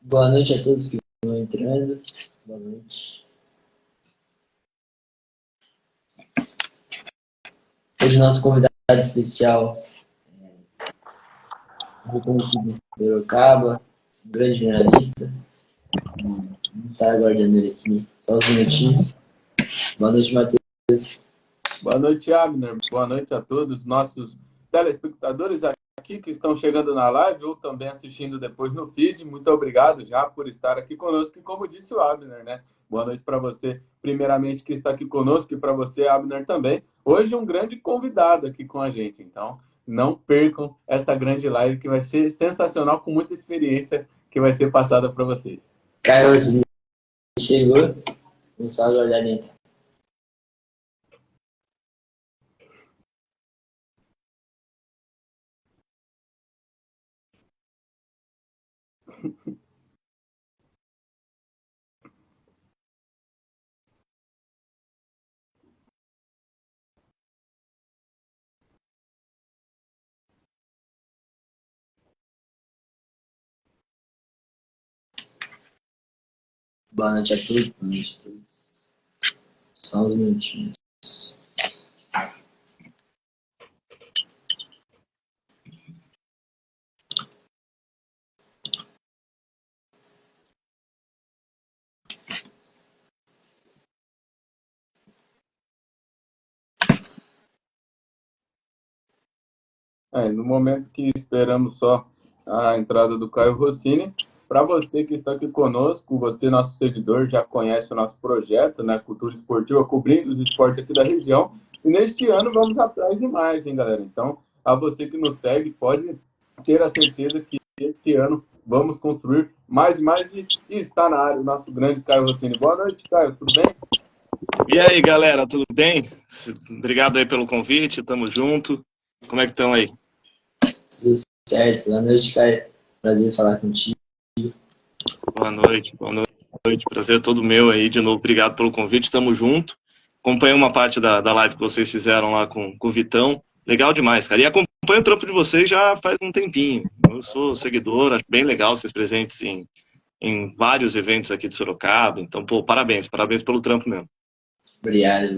Boa noite a todos que estão entrando. Boa noite. Hoje nosso convidado especial é reconhecido em Sorocaba, um grande jornalista. Vamos estar aguardando ele aqui só uns minutinhos. Boa noite, Matheus. Boa noite, Abner. Boa noite a todos os nossos telespectadores aqui que estão chegando na live ou também assistindo depois no feed. Muito obrigado já por estar aqui conosco. E como disse o Abner, né? Boa noite para você, primeiramente, que está aqui conosco, e para você, Abner, também. Hoje um grande convidado aqui com a gente. Então, não percam essa grande live que vai ser sensacional, com muita experiência que vai ser passada para vocês. Carlos chegou. Vamos só aguardar ele entrar. Boa noite a todos. Boa noite a todos. Só uns minutinhos. No momento que esperamos só a entrada do Caio Rossini, para você que está aqui conosco, você, nosso seguidor, já conhece o nosso projeto, né, Cultura Esportiva, cobrindo os esportes aqui da região. E neste ano vamos atrás de mais, hein, galera? Então, a você que nos segue, pode ter a certeza que este ano vamos construir mais e mais, e está na área o nosso grande Caio Rossini. Boa noite, Caio, tudo bem? E aí, galera, tudo bem? Obrigado aí pelo convite, tamo junto. Como é que estão aí? Tudo certo. Boa noite, Caio. Prazer falar contigo. Boa noite. Prazer é todo meu aí, de novo. Obrigado pelo convite, tamo junto. Acompanhei uma parte da live que vocês fizeram lá com o Vitão. Legal demais, cara. E acompanho o trampo de vocês já faz um tempinho. Eu sou seguidor, acho bem legal vocês presentes em vários eventos aqui de Sorocaba. Então, pô, parabéns pelo trampo mesmo. Obrigado.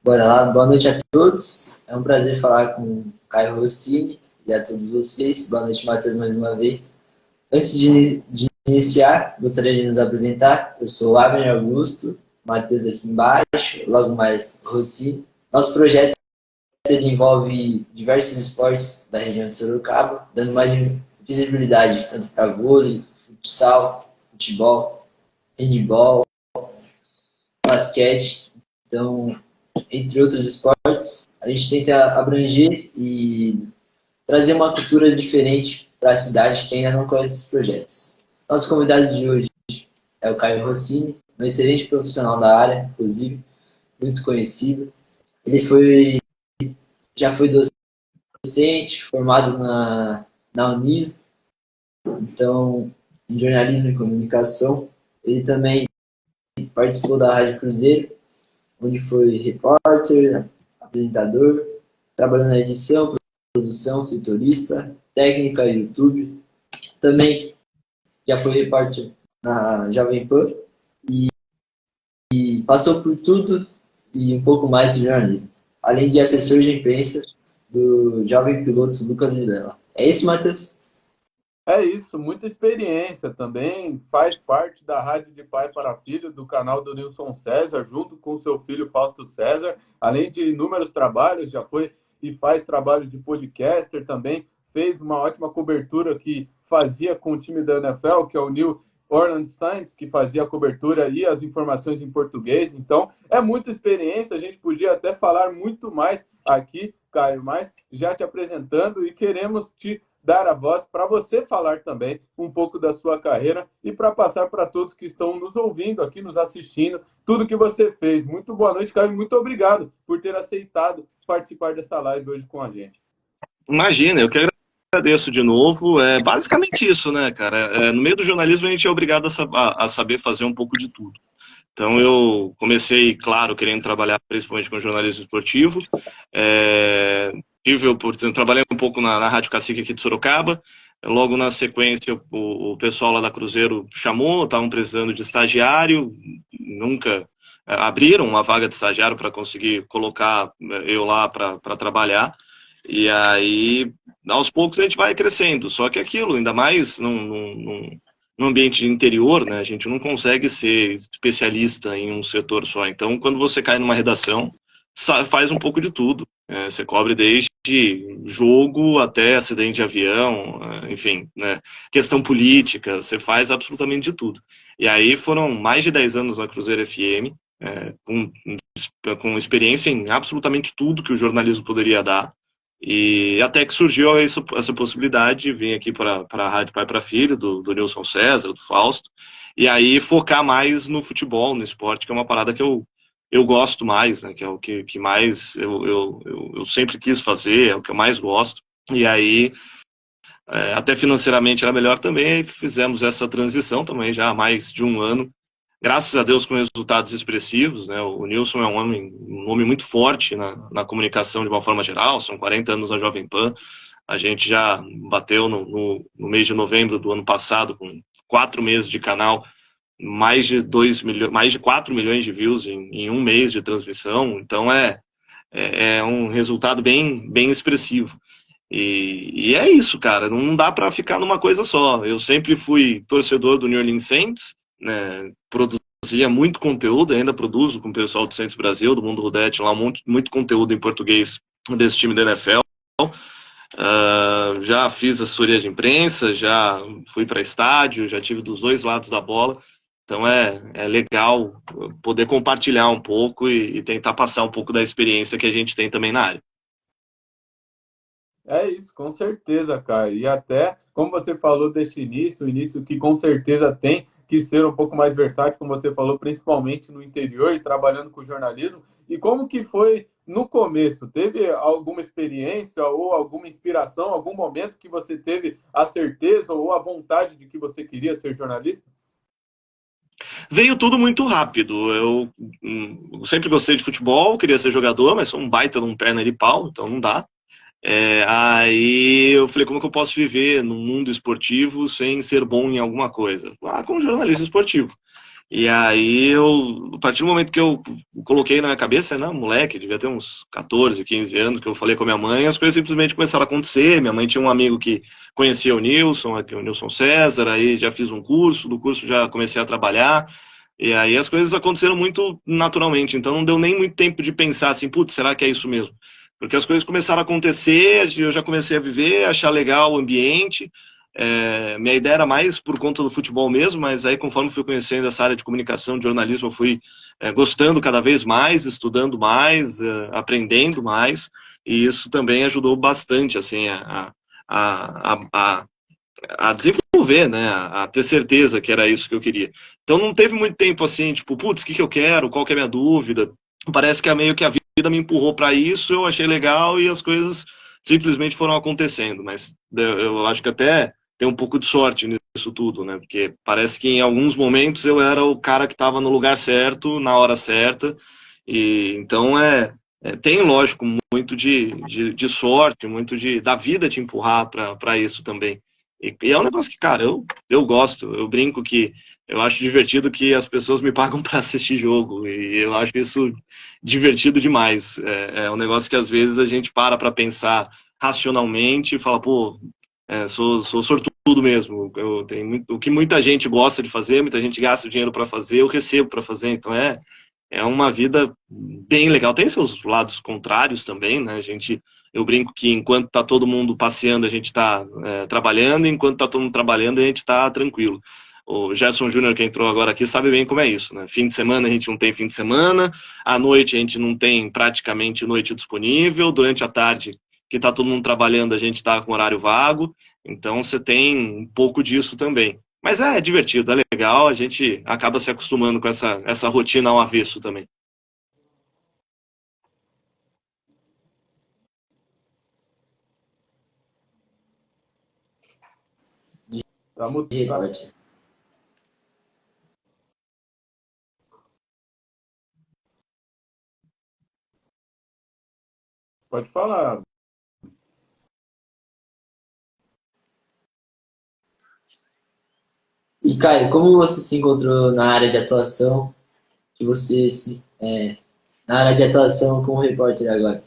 Bora lá, boa noite a todos. É um prazer falar com o Caio Rossini e a todos vocês. Boa noite, Matheus, mais uma vez. Antes de iniciar, gostaria de nos apresentar. Eu sou o Abner Augusto, Matheus aqui embaixo, logo mais Rossini. Nosso projeto ele envolve diversos esportes da região de Sorocaba, dando mais visibilidade tanto para vôlei, futsal, futebol, handebol, basquete. Então, entre outros esportes, a gente tenta abranger e trazer uma cultura diferente para a cidade que ainda não conhece esses projetos. Nosso convidado de hoje é o Caio Rossini, um excelente profissional da área, inclusive, muito conhecido. Ele já foi docente, formado na Unis, então, em jornalismo e comunicação. Ele também participou da Rádio Cruzeiro, onde foi repórter, apresentador, trabalhou na edição, produção, setorista, técnica, YouTube. Também já foi repórter na Jovem Pan e passou por tudo e um pouco mais de jornalismo, além de assessor de imprensa do jovem piloto Lucas Vilela. É isso, Matheus? É isso, muita experiência também, faz parte da Rádio de Pai para Filho, do canal do Nilson César, junto com seu filho Fausto César, além de inúmeros trabalhos, já foi e faz trabalhos de podcaster também, fez uma ótima cobertura que fazia com o time da NFL, que é o New Orleans Saints, que fazia a cobertura e as informações em português. Então, é muita experiência, a gente podia até falar muito mais aqui, Caio, mas já te apresentando e queremos te dar a voz para você falar também um pouco da sua carreira e para passar para todos que estão nos ouvindo aqui, nos assistindo, tudo que você fez. Muito boa noite, Caio, muito obrigado por ter aceitado participar dessa live hoje com a gente. Imagina, eu que agradeço de novo. É basicamente isso, né, cara? No meio do jornalismo a gente é obrigado a saber fazer um pouco de tudo. Então eu comecei, claro, querendo trabalhar principalmente com jornalismo esportivo. Trabalhei um pouco na Rádio Cacique aqui de Sorocaba. Logo na sequência, o pessoal lá da Cruzeiro chamou, estavam precisando de estagiário, nunca abriram uma vaga de estagiário para conseguir colocar eu lá para trabalhar. E aí, aos poucos, a gente vai crescendo. Só que aquilo, ainda mais num ambiente de interior, né? A gente não consegue ser especialista em um setor só. Então, quando você cai numa redação, faz um pouco de tudo. Você cobre desde jogo até acidente de avião, enfim, né? Questão política, você faz absolutamente de tudo. E aí foram mais de 10 anos na Cruzeiro FM, com experiência em absolutamente tudo que o jornalismo poderia dar. E até que surgiu essa possibilidade de vir aqui para a Rádio Pai para Filho, do Nilson César, do Fausto, e aí focar mais no futebol, no esporte, que é uma parada que eu gosto mais, né? Que é o que mais eu sempre quis fazer, é o que eu mais gosto. E aí, até financeiramente era melhor também, fizemos essa transição também já há mais de um ano. Graças a Deus com resultados expressivos, né? O Nilson é um homem muito forte na comunicação de uma forma geral, são 40 anos na Jovem Pan. A gente já bateu no mês de novembro do ano passado, com 4 meses de canal, mais de 2 milhões, mais de 4 milhões de views em um mês de transmissão, então é um resultado bem expressivo. E é isso, cara, não dá para ficar numa coisa só. Eu sempre fui torcedor do New Orleans Saints, né, produzia muito conteúdo, ainda produzo com o pessoal do Saints Brasil, do Mundo Rudete, lá muito conteúdo em português desse time da NFL. Já fiz assessoria de imprensa, já fui para estádio, já tive dos dois lados da bola. Então é legal poder compartilhar um pouco e tentar passar um pouco da experiência que a gente tem também na área. É isso, com certeza, cara. E até, como você falou deste início, o início que com certeza tem que ser um pouco mais versátil, como você falou, principalmente no interior e trabalhando com jornalismo. E como que foi no começo? Teve alguma experiência ou alguma inspiração, algum momento que você teve a certeza ou a vontade de que você queria ser jornalista? Veio tudo muito rápido. Eu sempre gostei de futebol, queria ser jogador, mas sou um baita de um perna de pau, então não dá. Aí eu falei, como que eu posso viver num mundo esportivo sem ser bom em alguma coisa? Como jornalista esportivo. E aí a partir do momento que eu coloquei na minha cabeça, né, moleque, devia ter uns 14, 15 anos, que eu falei com a minha mãe, as coisas simplesmente começaram a acontecer. Minha mãe tinha um amigo que conhecia o Nilson, aqui, o Nilson César, aí já fiz um curso, do curso já comecei a trabalhar, e aí as coisas aconteceram muito naturalmente, então não deu nem muito tempo de pensar assim, putz, será que é isso mesmo? Porque as coisas começaram a acontecer, eu já comecei a viver, achar legal o ambiente. Minha ideia era mais por conta do futebol mesmo, mas aí conforme fui conhecendo essa área de comunicação, de jornalismo, eu fui gostando cada vez mais, estudando mais, aprendendo mais, e isso também ajudou bastante assim a desenvolver, né, a ter certeza que era isso que eu queria. Então não teve muito tempo assim, tipo, putz, o que eu quero, qual que é a minha dúvida. Parece que é meio que a vida me empurrou para isso, eu achei legal e as coisas simplesmente foram acontecendo, mas eu acho que até tem um pouco de sorte nisso tudo, né? Porque parece que em alguns momentos eu era o cara que estava no lugar certo, na hora certa, e então tem, lógico, muito de sorte, muito da vida te empurrar para isso também. E é um negócio que, cara, eu gosto, eu brinco que eu acho divertido que as pessoas me pagam para assistir jogo, e eu acho isso divertido demais. É um negócio que às vezes a gente para pensar racionalmente e fala, pô, sou sortudo mesmo. O que muita gente gosta de fazer, muita gente gasta dinheiro para fazer, eu recebo para fazer, então é uma vida bem legal. Tem seus lados contrários também, né? Eu brinco que enquanto tá todo mundo passeando, a gente está trabalhando, e enquanto tá todo mundo trabalhando, a gente está tranquilo. O Gerson Júnior, que entrou agora aqui, sabe bem como é isso, né? Fim de semana a gente não tem fim de semana, à noite a gente não tem praticamente noite disponível, durante a tarde, que tá todo mundo trabalhando, a gente está com horário vago, então você tem um pouco disso também. Mas é divertido, é legal, a gente acaba se acostumando com essa rotina ao avesso também. Tá, tá, Repórter. pode falar. E, Caio, como você se encontrou na área de atuação, que na área de atuação como repórter agora?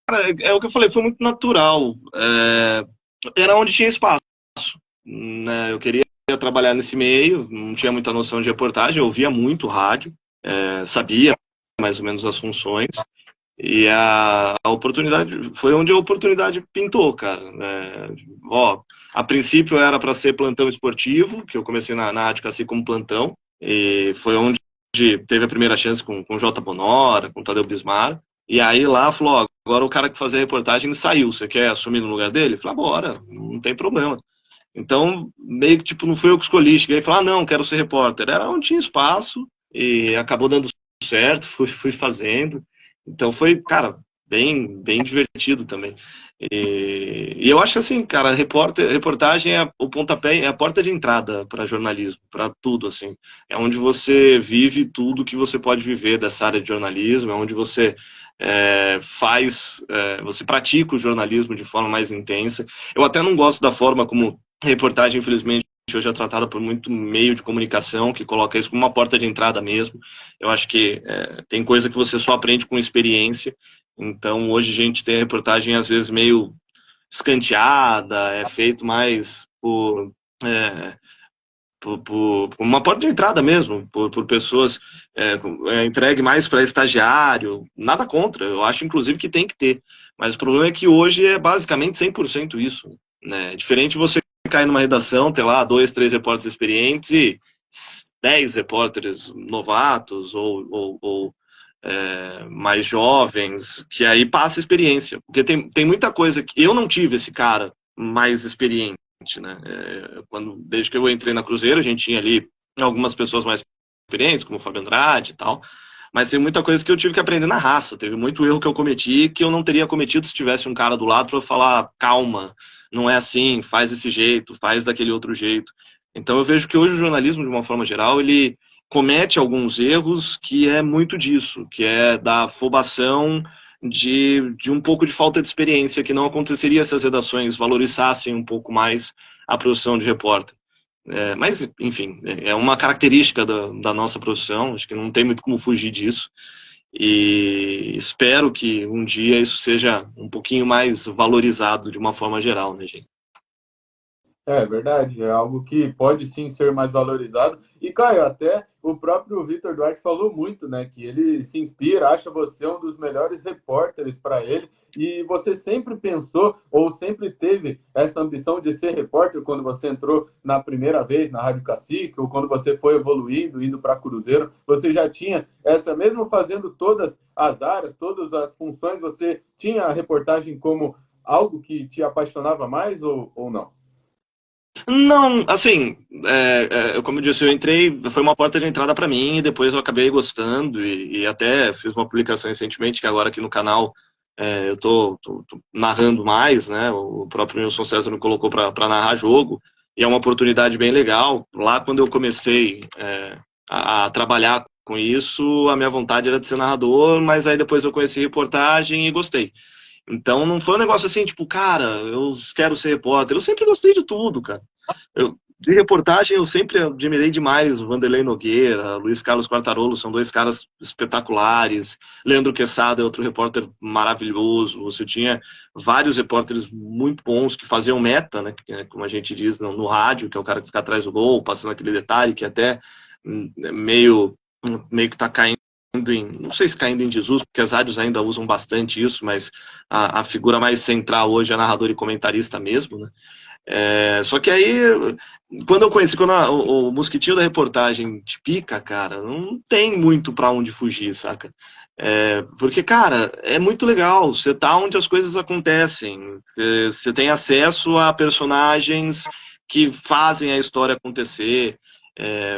Cara, é o que eu falei, foi muito natural. Era onde tinha espaço, né? Eu queria trabalhar nesse meio, não tinha muita noção de reportagem, eu ouvia muito rádio, sabia mais ou menos as funções. E a oportunidade foi onde a oportunidade pintou, cara. A princípio era para ser plantão esportivo, que eu comecei na Rádio Cacique como plantão, e foi onde teve a primeira chance com o J. Bonora, com o Tadeu Bismar. E aí lá falou: ó, agora o cara que fazia a reportagem saiu, você quer assumir no lugar dele? Eu falei: bora, não tem problema. Então, meio que tipo, não fui eu que escolhi, cheguei e falei: não, quero ser repórter. Era onde tinha espaço, e acabou dando certo, fui fazendo. Então foi, cara, bem divertido também. E eu acho que assim, cara, reportagem é o pontapé, é a porta de entrada para jornalismo, para tudo, assim. É onde você vive tudo que você pode viver dessa área de jornalismo, é onde você você pratica o jornalismo de forma mais intensa. Eu até não gosto da forma como reportagem, infelizmente, hoje é tratada por muito meio de comunicação que coloca isso como uma porta de entrada mesmo. Eu acho que tem coisa que você só aprende com experiência. Então, hoje a gente tem a reportagem, às vezes, meio escanteada, é feito mais por uma porta de entrada mesmo, por pessoas, entregue mais para estagiário, nada contra, eu acho, inclusive, que tem que ter. Mas o problema é que hoje é basicamente 100% isso, né? Diferente você cair numa redação, ter lá 2, 3 repórteres experientes e 10 repórteres novatos ou mais jovens, que aí passa experiência. Porque tem muita coisa que eu não tive esse cara mais experiente, né? Desde que eu entrei na Cruzeiro, a gente tinha ali algumas pessoas mais experientes, como o Fábio Andrade e tal, mas tem muita coisa que eu tive que aprender na raça. Teve muito erro que eu cometi que eu não teria cometido se tivesse um cara do lado para falar: calma, não é assim, faz desse jeito, faz daquele outro jeito. Então eu vejo que hoje o jornalismo, de uma forma geral, ele comete alguns erros que é muito disso, que é da afobação de um pouco de falta de experiência, que não aconteceria se as redações valorizassem um pouco mais a profissão de repórter. Mas, enfim, é uma característica da nossa profissão, acho que não tem muito como fugir disso, e espero que um dia isso seja um pouquinho mais valorizado de uma forma geral, né, gente? É verdade, é algo que pode sim ser mais valorizado. E, Caio, até o próprio Vitor Duarte falou muito, né? Que ele se inspira, acha você um dos melhores repórteres para ele. E você sempre pensou ou sempre teve essa ambição de ser repórter quando você entrou na primeira vez na Rádio Cacique ou quando você foi evoluindo, indo para Cruzeiro? Você já tinha essa, mesmo fazendo todas as áreas, todas as funções, você tinha a reportagem como algo que te apaixonava mais ou não? Não, assim, como eu disse, eu entrei, foi uma porta de entrada para mim e depois eu acabei gostando e até fiz uma publicação recentemente que agora aqui no canal eu tô narrando mais, né? O próprio Nilson César me colocou para narrar jogo e é uma oportunidade bem legal. Lá quando eu comecei a trabalhar com isso, a minha vontade era de ser narrador, mas aí depois eu conheci reportagem e gostei. Então não foi um negócio assim, tipo, cara, eu quero ser repórter. Eu sempre gostei de tudo, cara. De reportagem, eu sempre admirei demais o Vanderlei Nogueira, Luiz Carlos Quartarolo, são dois caras espetaculares. Leandro Quesada é outro repórter maravilhoso. Você tinha vários repórteres muito bons que faziam meta, né? Como a gente diz no rádio, que é o cara que fica atrás do gol, passando aquele detalhe que até meio que tá caindo não sei se caindo em desuso, porque as rádios ainda usam bastante isso, mas a figura mais central hoje é narrador e comentarista mesmo, né? Só que aí, quando eu conheci, o mosquitinho da reportagem te pica, cara, não tem muito pra onde fugir, saca? Porque, cara, é muito legal, você tá onde as coisas acontecem, você tem acesso a personagens que fazem a história acontecer,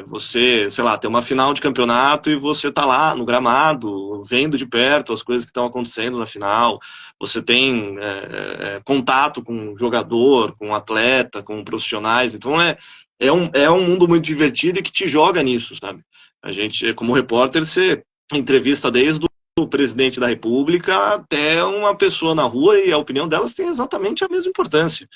você, sei lá, tem uma final de campeonato e você tá lá no gramado, vendo de perto as coisas que estão acontecendo na final, você tem contato com o jogador, com o atleta, com profissionais, então é um mundo muito divertido e que te joga nisso, sabe? A gente, como repórter, você entrevista desde o presidente da República até uma pessoa na rua e a opinião delas tem exatamente a mesma importância.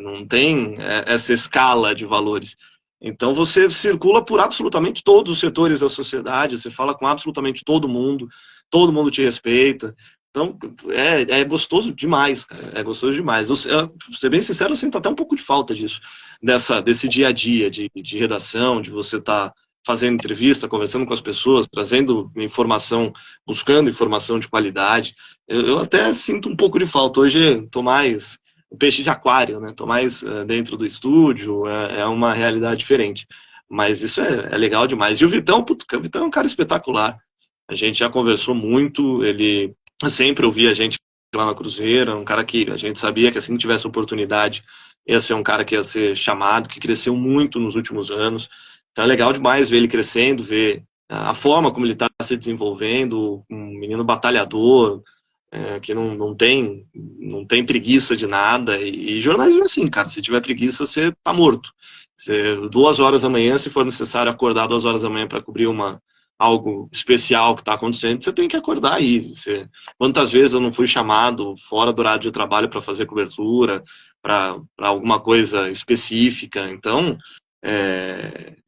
Não tem essa escala de valores. Então você circula por absolutamente todos os setores da sociedade, você fala com absolutamente todo mundo te respeita. Então é gostoso demais, cara, é gostoso demais. Pra ser bem sincero, eu sinto até um pouco de falta disso, desse dia a dia de redação, de você estar fazendo entrevista, conversando com as pessoas, trazendo informação, buscando informação de qualidade. Eu até sinto um pouco de falta. Hoje estou mais o peixe de aquário, né? Tô mais dentro do estúdio, é uma realidade diferente. Mas isso é legal demais. E o Vitão, o Vitão é um cara espetacular. A gente já conversou muito, ele sempre ouvia a gente lá na Cruzeiro, um cara que a gente sabia que assim que tivesse oportunidade, ia ser um cara que ia ser chamado, que cresceu muito nos últimos anos. Então é legal demais ver ele crescendo, ver a forma como ele está se desenvolvendo, um menino batalhador, que não tem preguiça de nada. E jornalismo é assim, cara, se tiver preguiça, você tá morto. 2 horas da manhã, se for necessário acordar 2 horas da manhã para cobrir algo especial que está acontecendo, você tem que acordar aí. Quantas vezes eu não fui chamado fora do horário de trabalho para fazer cobertura, para alguma coisa específica. Então,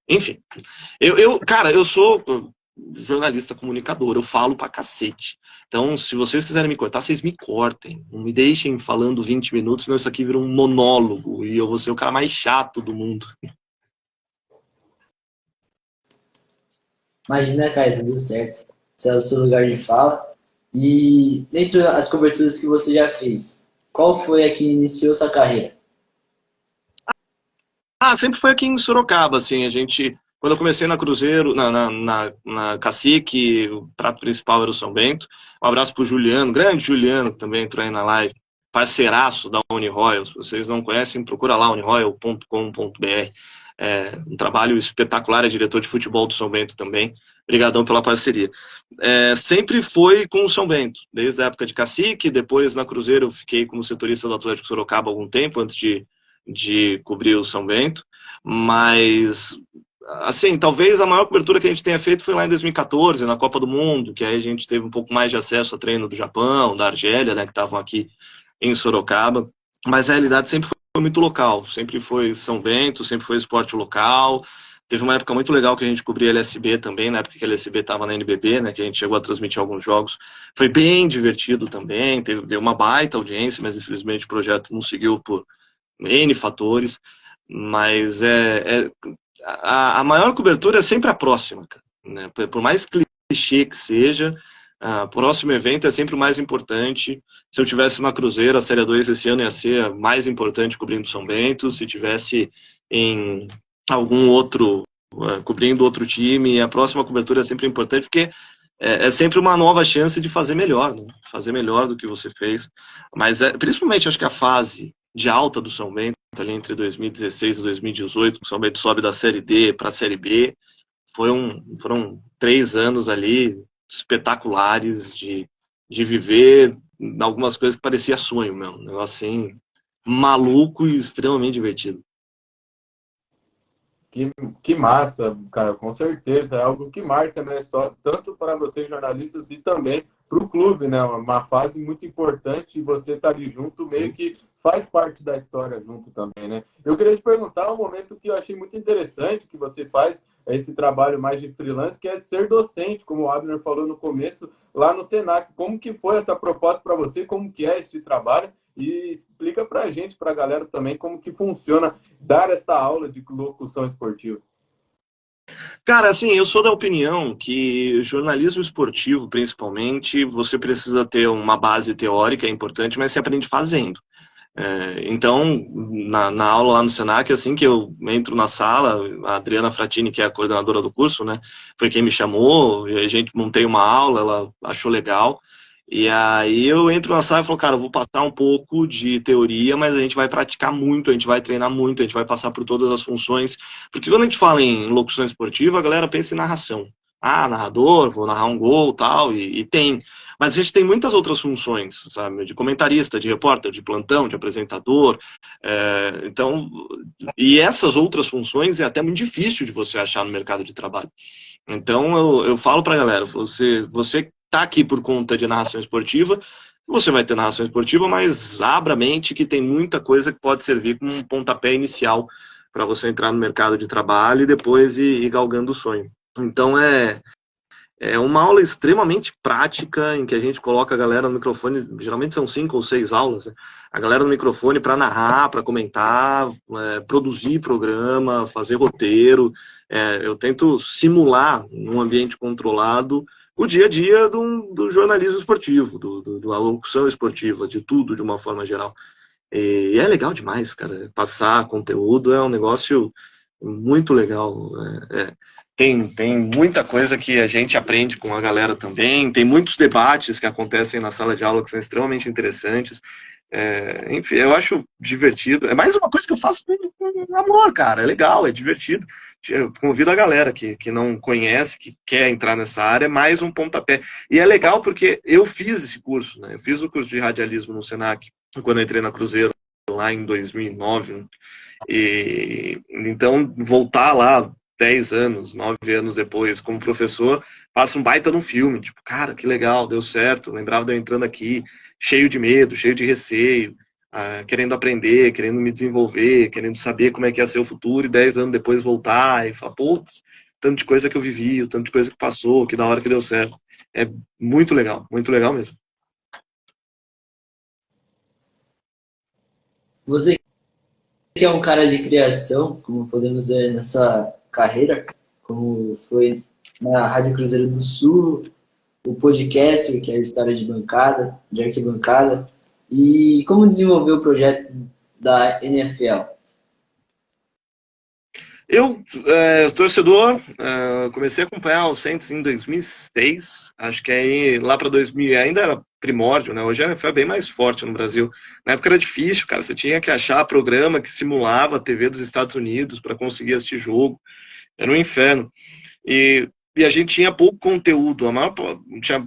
enfim. Cara, eu sou jornalista comunicador, eu falo pra cacete. Então, se vocês quiserem me cortar, vocês me cortem. Não me deixem falando 20 minutos, senão isso aqui vira um monólogo e eu vou ser o cara mais chato do mundo. Imagina, cara, tudo certo. Esse é o seu lugar de fala. E dentre as coberturas que você já fez, qual foi a que iniciou sua carreira? Sempre foi aqui em Sorocaba, assim, quando eu comecei na Cruzeiro, na Cacique, o prato principal era o São Bento. Um abraço pro Juliano, grande Juliano, que também entrou aí na live, parceiraço da Uniroyal. Se vocês não conhecem, procura lá, uniroyal.com.br. Um trabalho espetacular, é diretor de futebol do São Bento também. Obrigadão pela parceria. Sempre foi com o São Bento, desde a época de Cacique, depois na Cruzeiro eu fiquei como setorista do Atlético Sorocaba há algum tempo, antes de cobrir o São Bento, mas assim, talvez a maior cobertura que a gente tenha feito foi lá em 2014, na Copa do Mundo, que aí a gente teve um pouco mais de acesso a treino do Japão, da Argélia, né, que estavam aqui em Sorocaba, mas a realidade sempre foi muito local, sempre foi São Bento, sempre foi esporte local. Teve uma época muito legal que a gente cobria LSB também, na época que a LSB estava na NBB, né, que a gente chegou a transmitir alguns jogos. Foi bem divertido também, deu uma baita audiência, mas infelizmente o projeto não seguiu por N fatores, mas a maior cobertura é sempre a próxima, cara, né? Por mais clichê que seja, o próximo evento é sempre o mais importante. Se eu tivesse na Cruzeiro, a Série 2 esse ano ia ser a mais importante cobrindo São Bento. Se tivesse em algum outro, cobrindo outro time, a próxima cobertura é sempre importante, porque é sempre uma nova chance de fazer melhor, né? Fazer melhor do que você fez. Mas principalmente, acho que a fase de alta do São Bento, ali entre 2016 e 2018, o São Bento sobe da Série D para a Série B, foram 3 anos ali espetaculares de viver algumas coisas que parecia sonho mesmo, um negócio assim, maluco e extremamente divertido. Que massa, cara, com certeza. É algo que marca, né? Tanto para vocês jornalistas e também para o clube, né? Uma fase muito importante e você estar ali junto meio que faz parte da história junto também, né? Eu queria te perguntar um momento que eu achei muito interessante que você faz esse trabalho mais de freelance, que é ser docente, como o Abner falou no começo, lá no Senac. Como que foi essa proposta para você? Como que é esse trabalho? E explica para a gente, para a galera também, como que funciona dar essa aula de locução esportiva. Cara, assim, eu sou da opinião que jornalismo esportivo, principalmente, você precisa ter uma base teórica, é importante, mas você aprende fazendo. Então, na aula lá no Senac, assim que eu entro na sala, a Adriana Fratini, que é a coordenadora do curso, né, foi quem me chamou, e a gente montei uma aula, ela achou legal, e aí eu entro na sala e falo, cara, eu vou passar um pouco de teoria, mas a gente vai praticar muito, a gente vai treinar muito, a gente vai passar por todas as funções, porque quando a gente fala em locução esportiva, a galera pensa em narração. Narrador, vou narrar um gol, tal, e tem. Mas a gente tem muitas outras funções, sabe? De comentarista, de repórter, de plantão, de apresentador. Então, e essas outras funções é até muito difícil de você achar no mercado de trabalho. Então, eu falo pra galera, você tá aqui por conta de narração esportiva, Você vai ter narração esportiva, mas abra a mente que tem muita coisa que pode servir como um pontapé inicial para você entrar no mercado de trabalho e depois ir galgando o sonho. Então é uma aula extremamente prática, em que a gente coloca a galera no microfone, geralmente são 5 ou 6 aulas, né? A galera no microfone para narrar, para comentar, produzir programa, fazer roteiro. Eu tento simular, num ambiente controlado, o dia a dia do jornalismo esportivo, da locução esportiva, de tudo, de uma forma geral. E é legal demais, cara. Passar conteúdo é um negócio muito legal. Tem muita coisa que a gente aprende com a galera também. Tem muitos debates que acontecem na sala de aula que são extremamente interessantes. Enfim, eu acho divertido. É mais uma coisa que eu faço com amor, cara. É legal, é divertido. Eu convido a galera que não conhece, que quer entrar nessa área, é mais um pontapé. E é legal porque eu fiz esse curso, né? Eu fiz o curso de radialismo no Senac quando eu entrei na Cruzeiro, lá em 2009. E então, voltar lá 10 anos, 9 anos depois, como professor, passa um baita de um filme. Tipo, cara, que legal, deu certo. Lembrava de eu entrando aqui, cheio de medo, cheio de receio, querendo aprender, querendo me desenvolver, querendo saber como é que ia ser o futuro, e 10 anos depois voltar e falar, putz, tanto de coisa que eu vivi, o tanto de coisa que passou, que da hora que deu certo. É muito legal mesmo. Você que é um cara de criação, como podemos ver na sua carreira, como foi na Rádio Cruzeiro do Sul, o podcast, que é a história de bancada, de arquibancada, e como desenvolver o projeto da NFL. Eu, torcedor, comecei a acompanhar o Saints em 2006, acho que aí lá para 2000 ainda era primórdio, né? Hoje foi bem mais forte no Brasil. Na época era difícil, cara, você tinha que achar programa que simulava a TV dos Estados Unidos para conseguir assistir jogo, era um inferno. E a gente tinha pouco conteúdo, tinha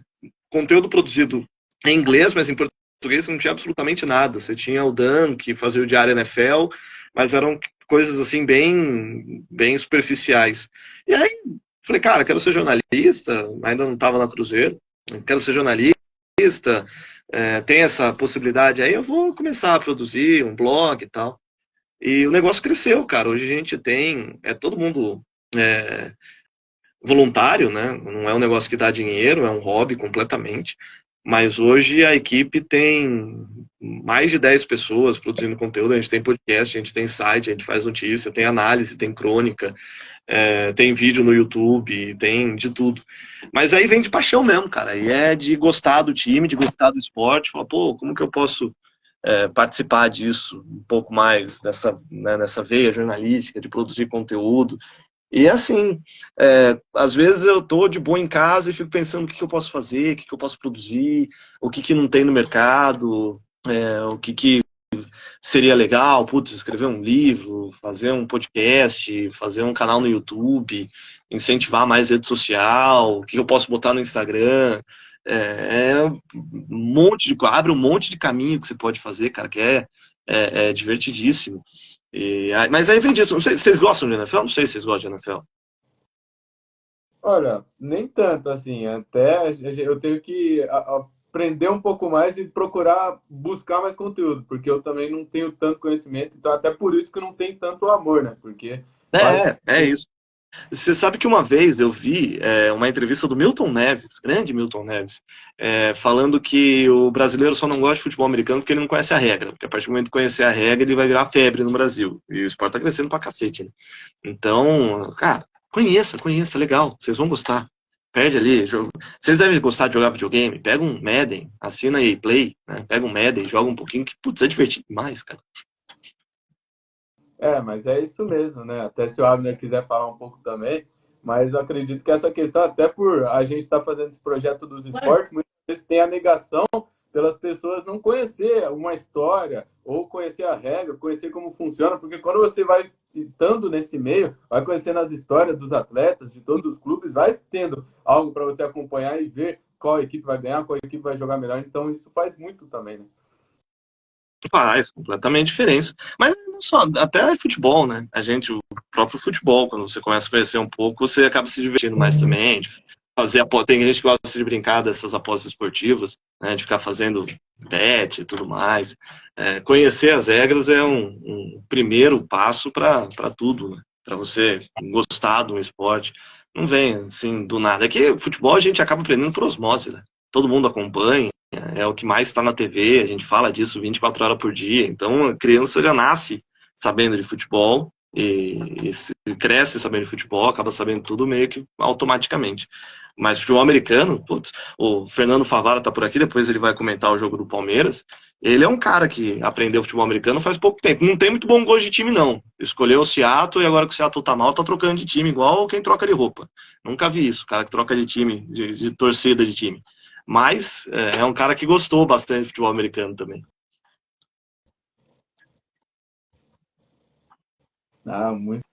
conteúdo produzido em inglês, mas em português não tinha absolutamente nada. Você tinha o Dan, que fazia o Diário NFL, mas eram coisas assim bem superficiais. E aí falei, cara, quero ser jornalista, ainda não estava na Cruzeiro, quero ser jornalista, tem essa possibilidade aí, eu vou começar a produzir um blog e tal. E o negócio cresceu, cara. Hoje a gente tem, todo mundo voluntário, né? Não é um negócio que dá dinheiro, é um hobby completamente. Mas hoje a equipe tem mais de 10 pessoas produzindo conteúdo. A gente tem podcast, a gente tem site, a gente faz notícia, tem análise, tem crônica, tem vídeo no YouTube, tem de tudo. Mas aí vem de paixão mesmo, cara. E é de gostar do time, de gostar do esporte. Falar, pô, como que eu posso participar disso um pouco mais, nessa veia jornalística, de produzir conteúdo. E assim, às vezes eu tô de boa em casa e fico pensando o que eu posso fazer, o que eu posso produzir, o que não tem no mercado, o que seria legal, putz, escrever um livro, fazer um podcast, fazer um canal no YouTube, incentivar mais rede social, o que eu posso botar no Instagram. Um monte de coisa, abre um monte de caminho que você pode fazer, cara, que é divertidíssimo. Mas aí vem disso. Não sei se vocês gostam de NFL, não sei se vocês gostam de NFL. Olha, nem tanto assim, até eu tenho que aprender um pouco mais e procurar buscar mais conteúdo, porque eu também não tenho tanto conhecimento, então até por isso que eu não tenho tanto amor, né? Porque É isso. Você sabe que uma vez eu vi uma entrevista do Milton Neves, grande Milton Neves, falando que o brasileiro só não gosta de futebol americano porque ele não conhece a regra. Porque a partir do momento que conhecer a regra, ele vai virar febre no Brasil. E o esporte tá crescendo pra cacete, né? Então, cara, conheça, legal. Vocês vão gostar. Perde ali. Vocês devem gostar de jogar videogame. Pega um Madden, assina aí Play, né? Pega um Madden, joga um pouquinho, que, putz, é divertido demais, cara. mas é isso mesmo, né? Até se o Abner quiser falar um pouco também, mas eu acredito que essa questão, até por a gente estar fazendo esse projeto dos esportes, muitas vezes tem a negação pelas pessoas não conhecer uma história, ou conhecer a regra, conhecer como funciona, porque quando você vai estando nesse meio, vai conhecendo as histórias dos atletas, de todos os clubes, vai tendo algo para você acompanhar e ver qual equipe vai ganhar, qual equipe vai jogar melhor, então isso faz muito também, né? Faz completamente diferença. Mas não só, até futebol, né? O próprio futebol, quando você começa a conhecer um pouco, você acaba se divertindo mais também. Tem gente que gosta de brincar dessas apostas esportivas. né, de ficar fazendo bet e tudo mais. Conhecer as regras é um primeiro passo para tudo, né? Para você gostar de um esporte. Não vem assim do nada. É que futebol a gente acaba aprendendo por osmose, né? Todo mundo acompanha, é o que mais está na TV, a gente fala disso 24 horas por dia. Então a criança já nasce sabendo de futebol e cresce sabendo de futebol, acaba sabendo tudo meio que automaticamente. Mas futebol americano, putz, o Fernando Favara tá por aqui, depois ele vai comentar o jogo do Palmeiras. Ele é um cara que aprendeu futebol americano faz pouco tempo. Não tem muito bom gosto de time, não. Escolheu o Seattle e agora que o Seattle tá mal, tá trocando de time, igual quem troca de roupa. Nunca vi isso, cara que troca de time, de torcida de time. Mas é um cara que gostou bastante de futebol americano também. Ah, muito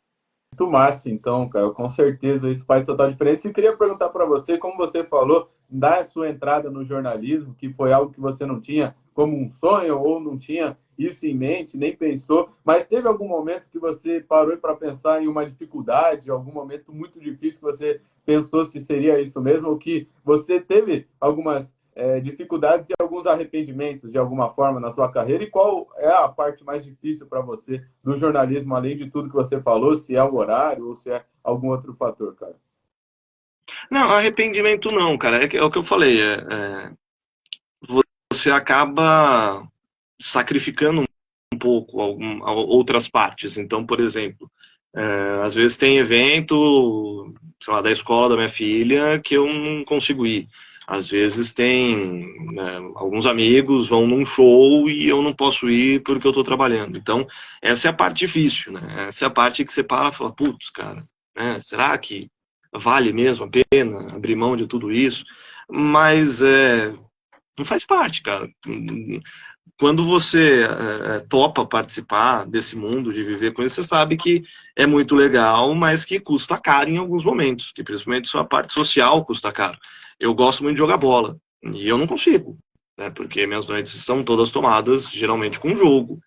massa, então, cara. Com certeza isso faz total diferença. E queria perguntar para você, como você falou, da sua entrada no jornalismo, que foi algo que você não tinha como um sonho ou não tinha isso em mente, nem pensou, mas teve algum momento que você parou para pensar em uma dificuldade, algum momento muito difícil que você pensou se seria isso mesmo, ou que você teve algumas dificuldades e alguns arrependimentos de alguma forma na sua carreira, e qual é a parte mais difícil para você do jornalismo, além de tudo que você falou, se é o horário ou se é algum outro fator, cara? Não, arrependimento não, cara. É o que eu falei. Você acaba sacrificando um pouco outras partes. Então, por exemplo, às vezes tem evento, sei lá, da escola da minha filha que eu não consigo ir. Às vezes tem, né, alguns amigos vão num show e eu não posso ir porque eu estou trabalhando. Então, essa é a parte difícil, né? Essa é a parte que você para e fala, putz, cara, né, será que vale mesmo a pena abrir mão de tudo isso? Mas não faz parte, cara. Quando você topa participar desse mundo, de viver com isso, você sabe que é muito legal, mas que custa caro em alguns momentos, que principalmente sua parte social custa caro. Eu gosto muito de jogar bola, e eu não consigo, né, porque minhas noites estão todas tomadas, geralmente com jogo.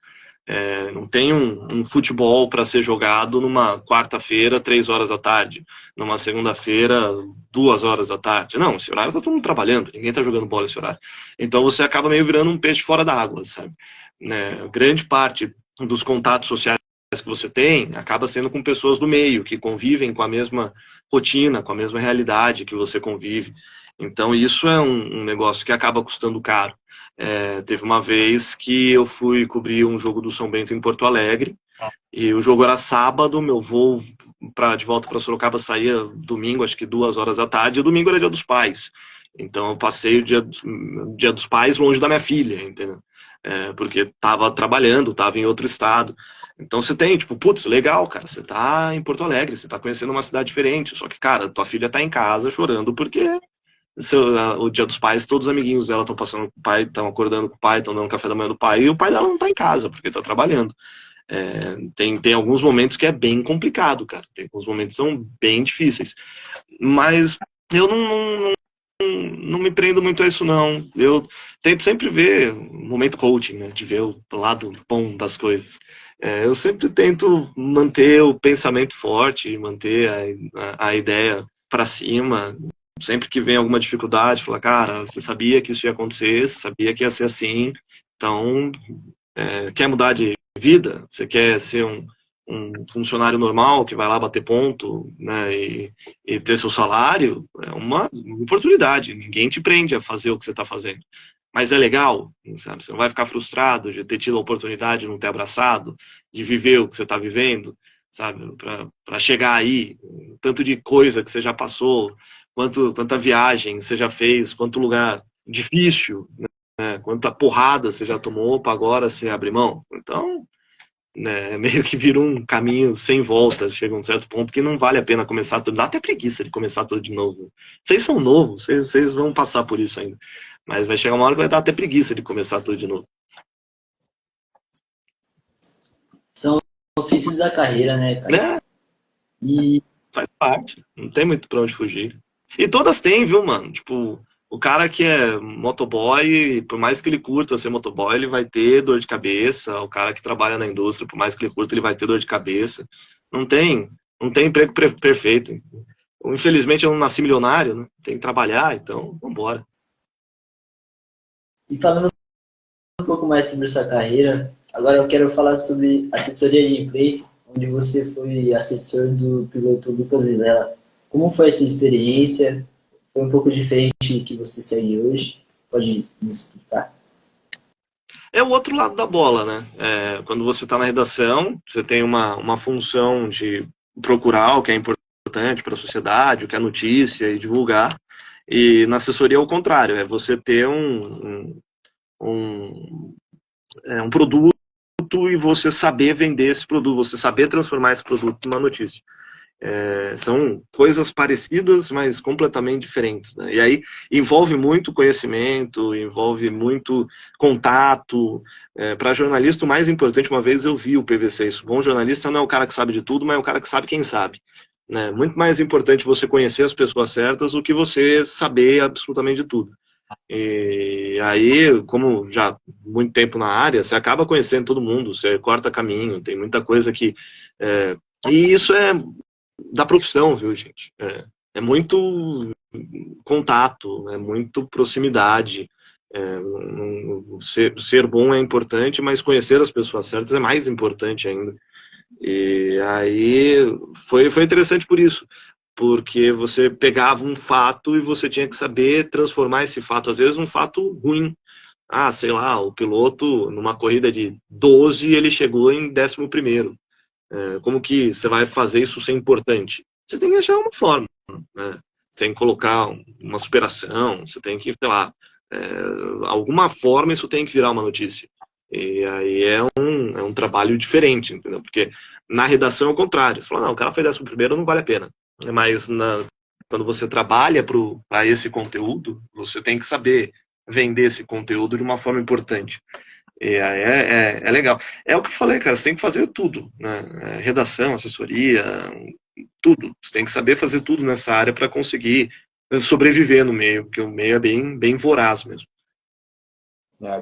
Não tem um futebol para ser jogado numa quarta-feira, 3 horas da tarde, numa segunda-feira, 2 horas da tarde. Não, esse horário tá todo mundo trabalhando, ninguém tá jogando bola esse horário. Então você acaba meio virando um peixe fora da água, sabe? Né? Grande parte dos contatos sociais que você tem acaba sendo com pessoas do meio, que convivem com a mesma rotina, com a mesma realidade que você convive. Então isso é um negócio que acaba custando caro. Teve uma vez que eu fui cobrir um jogo do São Bento em Porto Alegre, e o jogo era sábado, meu voo de volta para Sorocaba saía domingo, acho que 2 horas da tarde, e domingo era dia dos pais. Então eu passei o dia dos pais longe da minha filha, entendeu? Porque estava trabalhando, estava em outro estado. Então você tem, tipo, putz, legal, cara, você tá em Porto Alegre, você tá conhecendo uma cidade diferente, só que, cara, tua filha tá em casa chorando porque o dia dos pais, todos os amiguinhos dela estão passando com o pai, estão acordando com o pai, estão dando café da manhã do pai, e o pai dela não está em casa, porque está trabalhando. Tem alguns momentos que é bem complicado, cara. Tem alguns momentos que são bem difíceis. Mas eu não me prendo muito a isso, não. Eu tento sempre ver o momento coaching, né? De ver o lado bom das coisas. Eu sempre tento manter o pensamento forte, manter a ideia para cima, sempre que vem alguma dificuldade, falar, cara, você sabia que isso ia acontecer, você sabia que ia ser assim, então, quer mudar de vida? Você quer ser um funcionário normal que vai lá bater ponto, né, e ter seu salário? É uma oportunidade, ninguém te prende a fazer o que você está fazendo. Mas é legal, sabe? Você não vai ficar frustrado de ter tido a oportunidade de não ter abraçado, de viver o que você está vivendo, sabe? Para chegar aí, tanto de coisa que você já passou, quanta viagem você já fez, quanto lugar difícil, né? Quanta porrada você já tomou para agora você abrir mão. Então, né, meio que vira um caminho sem volta. Chega um certo ponto que não vale a pena começar tudo. Dá até preguiça de começar tudo de novo. Vocês são novos, vocês vão passar por isso ainda. Mas vai chegar uma hora que vai dar até preguiça de começar tudo de novo. São ofícios da carreira, né, cara? É, E faz parte. Não tem muito pra onde fugir. E todas têm, viu, mano? Tipo, o cara que é motoboy, por mais que ele curta ser motoboy, ele vai ter dor de cabeça. O cara que trabalha na indústria, por mais que ele curta, ele vai ter dor de cabeça. Não tem, não tem emprego perfeito. Infelizmente eu não nasci milionário, né? Tem que trabalhar, então vambora. E falando um pouco mais sobre sua carreira, agora eu quero falar sobre assessoria de imprensa, onde você foi assessor do piloto Lucas Vilela. Como foi essa experiência? Foi um pouco diferente do que você segue hoje? Pode me explicar? É o outro lado da bola, né? Quando você está na redação, você tem uma função de procurar o que é importante para a sociedade, o que é notícia e divulgar. E na assessoria é o contrário, é você ter um, um produto e você saber vender esse produto, você saber transformar esse produto numa notícia. São coisas parecidas, mas completamente diferentes, né? E aí envolve muito conhecimento, envolve muito contato. Para jornalista, o mais importante, uma vez eu vi o PVC, isso. Bom jornalista não é o cara que sabe de tudo, mas é o cara que sabe quem sabe. Né? Muito mais importante você conhecer as pessoas certas do que você saber absolutamente de tudo. E aí, como já muito tempo na área, você acaba conhecendo todo mundo, você corta caminho, tem muita coisa que... E isso é da profissão, viu, gente? Muito contato, é muito proximidade. Ser bom é importante, mas conhecer as pessoas certas é mais importante ainda. E aí foi interessante por isso, porque você pegava um fato e você tinha que saber transformar esse fato, às vezes um fato ruim. Ah, sei lá, o piloto numa corrida de 12 ele chegou em 11º. Como que você vai fazer isso ser importante? Você tem que achar uma forma, né? Você tem que colocar uma superação, você tem que, sei lá, alguma forma isso tem que virar uma notícia. E aí é um trabalho diferente, entendeu? Porque na redação é o contrário. Você fala, não, o cara foi 11º, não vale a pena. Mas quando você trabalha para esse conteúdo, você tem que saber vender esse conteúdo de uma forma importante. E aí é legal. É o que eu falei, cara, você tem que fazer tudo, né? Redação, assessoria, tudo. Você tem que saber fazer tudo nessa área para conseguir sobreviver no meio, porque o meio é bem voraz mesmo.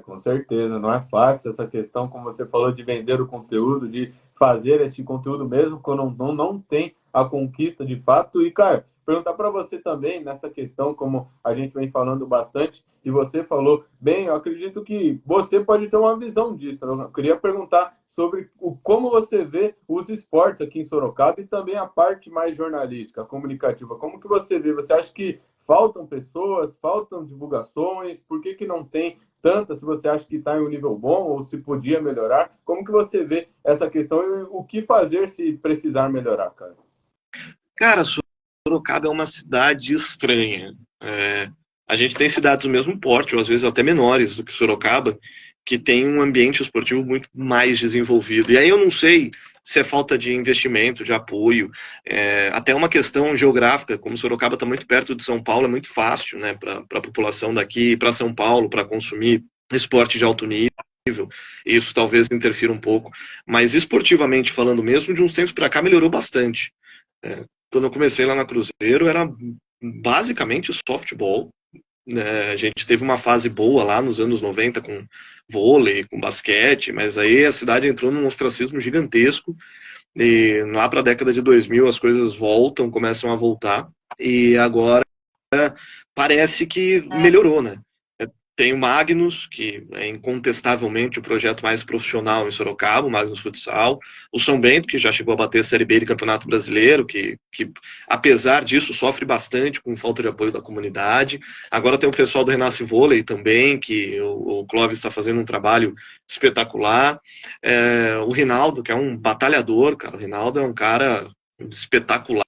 Com certeza, não é fácil essa questão, como você falou, de vender o conteúdo, de fazer esse conteúdo mesmo quando não tem a conquista de fato. E, cara, perguntar para você também nessa questão, como a gente vem falando bastante, e você falou bem, eu acredito que você pode ter uma visão disso. Eu queria perguntar sobre como você vê os esportes aqui em Sorocaba e também a parte mais jornalística, comunicativa. Como que você vê? Você acha que faltam pessoas, faltam divulgações? Por que não tem tanta, se você acha que está em um nível bom ou se podia melhorar? Como que você vê essa questão e o que fazer se precisar melhorar, cara? Cara, Sorocaba é uma cidade estranha. A gente tem cidades do mesmo porte, ou às vezes até menores do que Sorocaba, que tem um ambiente esportivo muito mais desenvolvido. E aí eu não sei se é falta de investimento, de apoio, até uma questão geográfica, como Sorocaba está muito perto de São Paulo, é muito fácil, né, para a população daqui, para São Paulo, para consumir esporte de alto nível. Isso talvez interfira um pouco, mas esportivamente falando mesmo, de uns tempos para cá melhorou bastante. Quando eu comecei lá na Cruzeiro, era basicamente softball. A gente teve uma fase boa lá nos anos 90 com vôlei, com basquete, mas aí a cidade entrou num ostracismo gigantesco e lá para a década de 2000 as coisas começam a voltar e agora parece que melhorou, né? Tem o Magnus, que é incontestavelmente o projeto mais profissional em Sorocaba, o Magnus Futsal. O São Bento, que já chegou a bater a Série B de Campeonato Brasileiro, que apesar disso sofre bastante com falta de apoio da comunidade. Agora tem o pessoal do Renasce Vôlei também, que o Clóvis está fazendo um trabalho espetacular. O Rinaldo, que é um batalhador, cara. O Rinaldo é um cara espetacular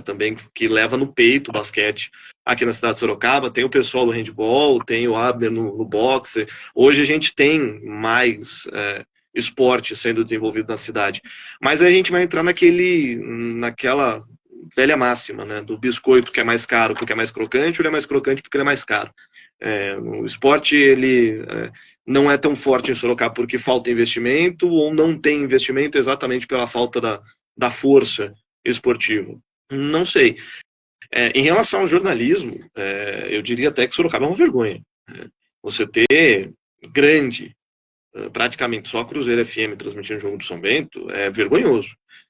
também, que leva no peito o basquete aqui na cidade de Sorocaba. Tem o pessoal do handball, tem o Abner no boxe. Hoje a gente tem mais esporte sendo desenvolvido na cidade. Mas a gente vai entrar naquela velha máxima, né, do biscoito que é mais caro porque é mais crocante, ou ele é mais crocante porque ele é mais caro. O esporte, ele não é tão forte em Sorocaba porque falta investimento, ou não tem investimento exatamente pela falta da força esportiva. Não sei. Em relação ao jornalismo, eu diria até que Sorocaba é uma vergonha. Você ter grande, praticamente só Cruzeiro FM transmitindo o jogo do São Bento, é vergonhoso,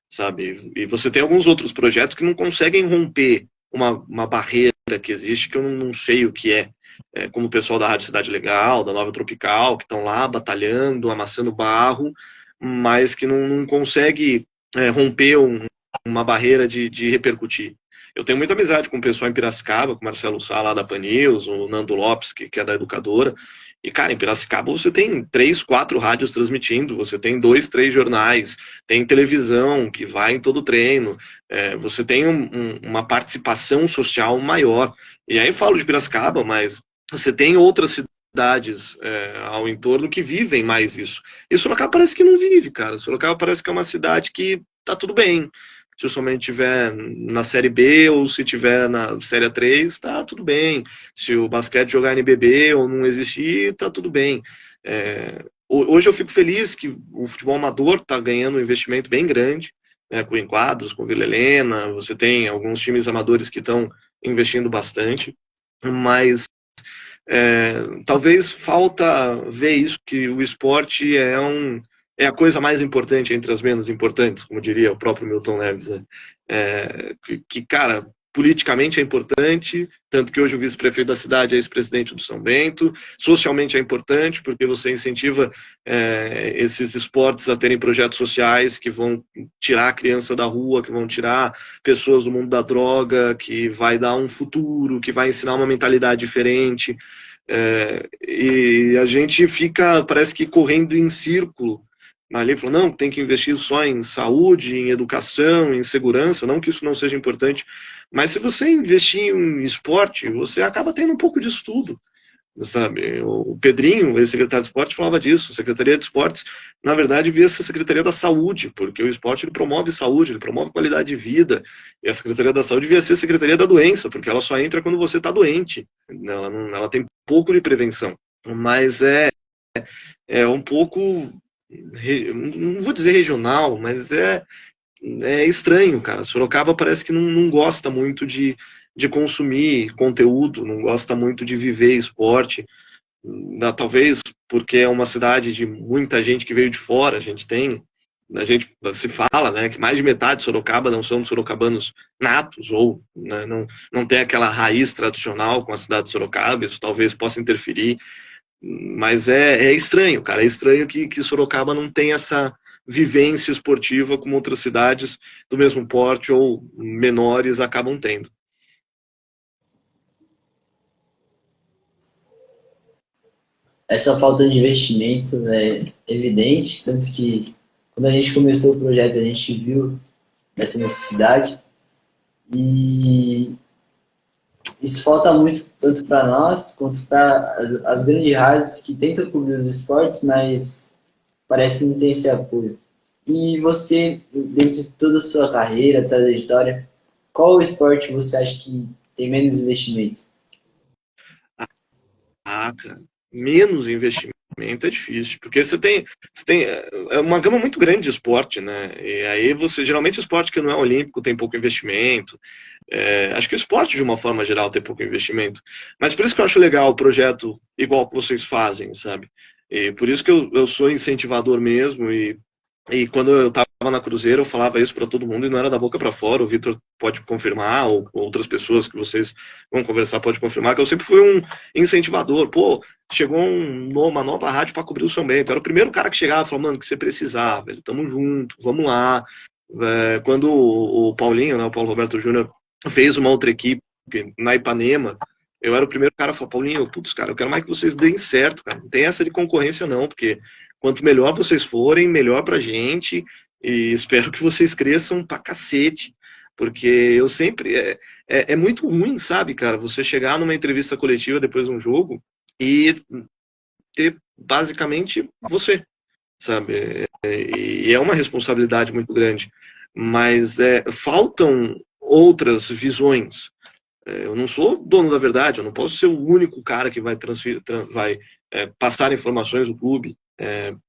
sabe? E você tem alguns outros projetos que não conseguem romper uma barreira que existe, que eu não sei o que é. como o pessoal da Rádio Cidade Legal, da Nova Tropical, que estão lá batalhando, amassando barro, mas que não consegue romper uma barreira de repercutir. Eu tenho muita amizade com o pessoal em Piracicaba, com o Marcelo Sá lá da Pan News, o Nando Lopes, que é da Educadora. E, cara, em Piracicaba você tem 3, 4 rádios transmitindo, você tem 2, 3 jornais, tem televisão que vai em todo treino, você tem uma participação social maior. E aí eu falo de Piracicaba, mas você tem outras cidades ao entorno que vivem mais isso. E Sorocaba parece que não vive, cara. Sorocaba parece que é uma cidade que tá tudo bem. Se somente tiver na Série B ou se tiver na Série A3, tá tudo bem. Se o basquete jogar NBB ou não existir, tá tudo bem. Hoje eu fico feliz que o futebol amador tá ganhando um investimento bem grande, né, com Enquadros, com Vila Helena, você tem alguns times amadores que estão investindo bastante, mas talvez falta ver isso, que o esporte é a coisa mais importante entre as menos importantes, como diria o próprio Milton Neves, né? Cara, politicamente é importante, tanto que hoje o vice-prefeito da cidade é ex-presidente do São Bento, socialmente é importante, porque você incentiva esses esportes a terem projetos sociais que vão tirar a criança da rua, que vão tirar pessoas do mundo da droga, que vai dar um futuro, que vai ensinar uma mentalidade diferente, e a gente fica, parece que correndo em círculo ali, falou, não, tem que investir só em saúde, em educação, em segurança, não que isso não seja importante, mas se você investir em esporte, você acaba tendo um pouco disso tudo, sabe? O Pedrinho, ex-secretário de esporte, falava disso, a Secretaria de Esportes, na verdade, devia ser a Secretaria da Saúde, porque o esporte ele promove saúde, ele promove qualidade de vida, e a Secretaria da Saúde devia ser a Secretaria da Doença, porque ela só entra quando você está doente, ela tem pouco de prevenção, mas é um pouco, não vou dizer regional, mas é estranho, cara. Sorocaba parece que não gosta muito de consumir conteúdo, não gosta muito de viver esporte. Talvez porque é uma cidade de muita gente que veio de fora. A gente se fala, né, que mais de metade de Sorocaba não são sorocabanos natos, ou né, não tem aquela raiz tradicional com a cidade de Sorocaba. Isso talvez possa interferir. Mas é estranho, cara. É estranho que Sorocaba não tem essa vivência esportiva como outras cidades do mesmo porte ou menores acabam tendo. Essa falta de investimento é evidente, tanto que quando a gente começou o projeto a gente viu essa necessidade e isso falta muito tanto para nós quanto para as grandes rádios que tentam cobrir os esportes, mas parece que não tem esse apoio. E você, dentro de toda a sua carreira, trajetória, qual o esporte você acha que tem menos investimento? Cara, menos investimento é difícil, porque você tem uma gama muito grande de esporte, né? E aí geralmente esporte que não é olímpico tem pouco investimento. Acho que o esporte, de uma forma geral, tem pouco investimento. Mas por isso que eu acho legal o projeto igual que vocês fazem, sabe? E por isso que eu sou incentivador mesmo. E quando eu estava na Cruzeiro, eu falava isso para todo mundo e não era da boca para fora. O Vitor pode confirmar, ou outras pessoas que vocês vão conversar pode confirmar, que eu sempre fui um incentivador. Pô, chegou uma nova rádio para cobrir o São Bento. Eu era o primeiro cara que chegava e falava, mano, que você precisar, velho, tamo junto, vamos lá. Quando o Paulinho, né, o Paulo Roberto Júnior, fez uma outra equipe na Ipanema, eu era o primeiro cara a falar, Paulinho, putz, cara, eu quero mais que vocês deem certo, cara. Não tem essa de concorrência não, porque quanto melhor vocês forem, melhor pra gente, e espero que vocês cresçam pra cacete, porque eu sempre, é muito ruim, sabe, cara, você chegar numa entrevista coletiva depois de um jogo e ter basicamente você, sabe, e é uma responsabilidade muito grande, mas faltam outras visões. Eu não sou dono da verdade, eu não posso ser o único cara que vai passar informações do clube.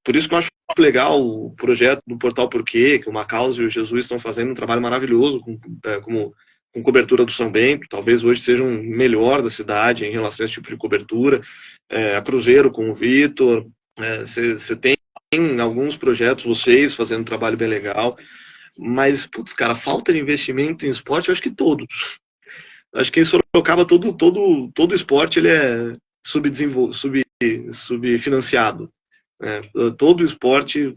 Por isso que eu acho legal o projeto do Portal Porquê, que o Macaus e o Jesus estão fazendo um trabalho maravilhoso com cobertura do São Bento, talvez hoje seja um melhor da cidade em relação a esse tipo de cobertura. A Cruzeiro com o Vitor, você tem alguns projetos, vocês fazendo um trabalho bem legal, mas, putz, cara, falta de investimento em esporte, eu acho que todos. Acho que em Sorocaba todo esporte ele é subfinanciado. Né? Todo esporte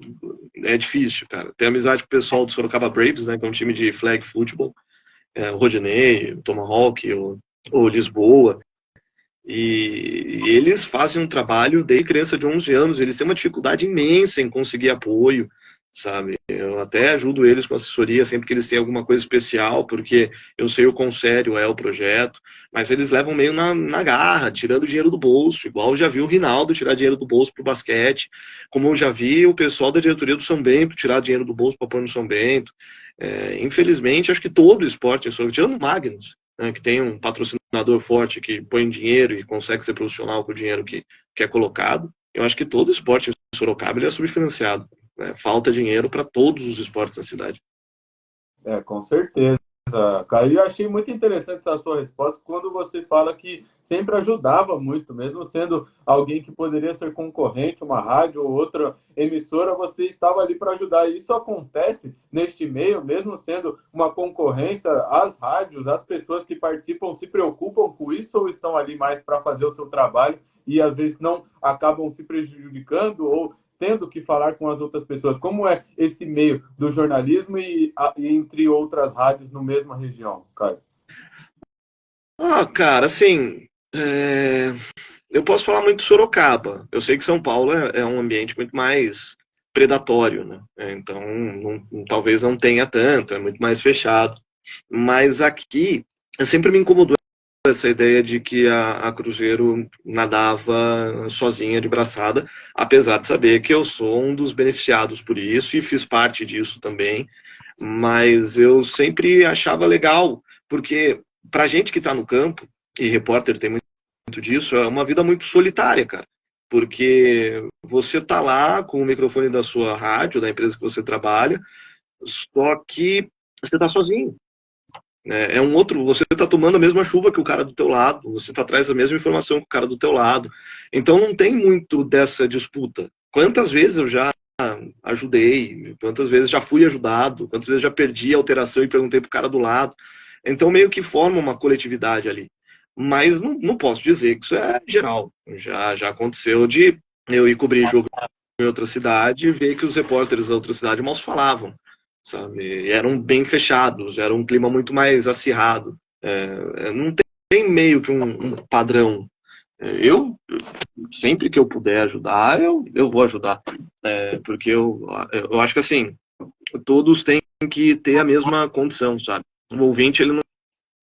é difícil, cara. Tenho amizade com o pessoal do Sorocaba Braves, né, que é um time de flag football, o Rodinei, o Tomahawk, o Lisboa. E eles fazem um trabalho desde criança de 11 anos, eles têm uma dificuldade imensa em conseguir apoio, sabe? Eu até ajudo eles com assessoria sempre que eles têm alguma coisa especial, porque eu sei o quão sério é o projeto, mas eles levam meio na garra, tirando dinheiro do bolso, igual eu já vi o Rinaldo tirar dinheiro do bolso pro basquete, como eu já vi o pessoal da diretoria do São Bento tirar dinheiro do bolso para pôr no São Bento. Infelizmente, acho que todo esporte, tirando o Magnus, né, que tem um patrocinador forte que põe dinheiro e consegue ser profissional com o dinheiro que é colocado, eu acho que todo esporte em Sorocaba ele é subfinanciado. Né? Falta dinheiro para todos os esportes na cidade. Com certeza. Cara, eu achei muito interessante essa sua resposta quando você fala que sempre ajudava muito, mesmo sendo alguém que poderia ser concorrente, uma rádio ou outra emissora, você estava ali para ajudar. E isso acontece neste meio, mesmo sendo uma concorrência, as rádios, as pessoas que participam se preocupam com isso ou estão ali mais para fazer o seu trabalho e às vezes não acabam se prejudicando ou tendo que falar com as outras pessoas. Como é esse meio do jornalismo e entre outras rádios no mesma região, Caio? Cara, assim, eu posso falar muito de Sorocaba. Eu sei que São Paulo é um ambiente muito mais predatório, né? Então, talvez não tenha tanto, é muito mais fechado. Mas aqui, sempre me incomodou essa ideia de que a Cruzeiro nadava sozinha de braçada, apesar de saber que eu sou um dos beneficiados por isso e fiz parte disso também, mas eu sempre achava legal, porque pra gente que está no campo, e repórter tem muito disso, é uma vida muito solitária, cara, porque você tá lá com o microfone da sua rádio, da empresa que você trabalha, só que você tá sozinho. É um outro, você está tomando a mesma chuva que o cara do teu lado, você está atrás da mesma informação que o cara do teu lado. Então não tem muito dessa disputa. Quantas vezes eu já ajudei, quantas vezes já fui ajudado, quantas vezes já perdi a alteração e perguntei pro cara do lado. Então meio que forma uma coletividade ali. Mas não posso dizer que isso é geral. Já aconteceu de eu ir cobrir jogo em outra cidade e ver que os repórteres da outra cidade mal se falavam. Sabe? Eram bem fechados, era um clima muito mais acirrado. Não tem meio que um padrão. Eu, sempre que eu puder ajudar, eu vou ajudar. Porque eu acho que assim, todos têm que ter a mesma condição, sabe? O ouvinte ele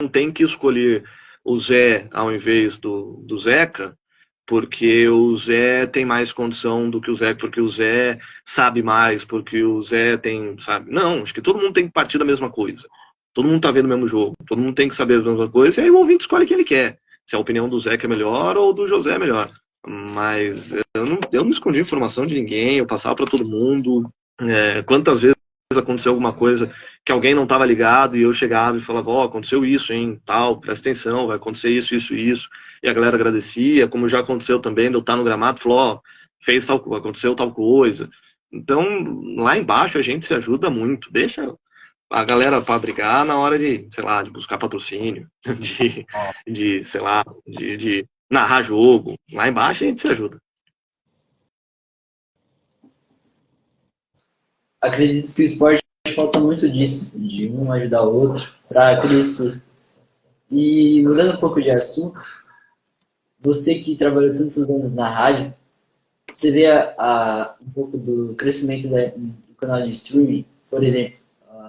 não tem que escolher o Zé ao invés do Zeca, porque o Zé tem mais condição do que o Zé, porque o Zé sabe mais, porque o Zé tem, sabe? Não, acho que todo mundo tem que partir da mesma coisa. Todo mundo tá vendo o mesmo jogo, todo mundo tem que saber a mesma coisa, e aí o ouvinte escolhe o que ele quer. Se a opinião do Zé que é melhor ou do José é melhor. Mas eu não escondi informação de ninguém, eu passava para todo mundo. Quantas vezes aconteceu alguma coisa que alguém não estava ligado e eu chegava e falava, aconteceu isso, hein, tal, presta atenção, vai acontecer isso, isso, isso, e a galera agradecia, como já aconteceu também, de eu estar no gramado, falou, fez tal, aconteceu tal coisa. Então, lá embaixo a gente se ajuda muito, deixa a galera para brigar na hora de, sei lá, de buscar patrocínio, sei lá, de narrar jogo, lá embaixo a gente se ajuda. Acredito que o esporte falta muito disso, de um ajudar o outro para crescer. E mudando um pouco de assunto, você que trabalhou tantos anos na rádio, você vê um pouco do crescimento do canal de streaming. Por exemplo,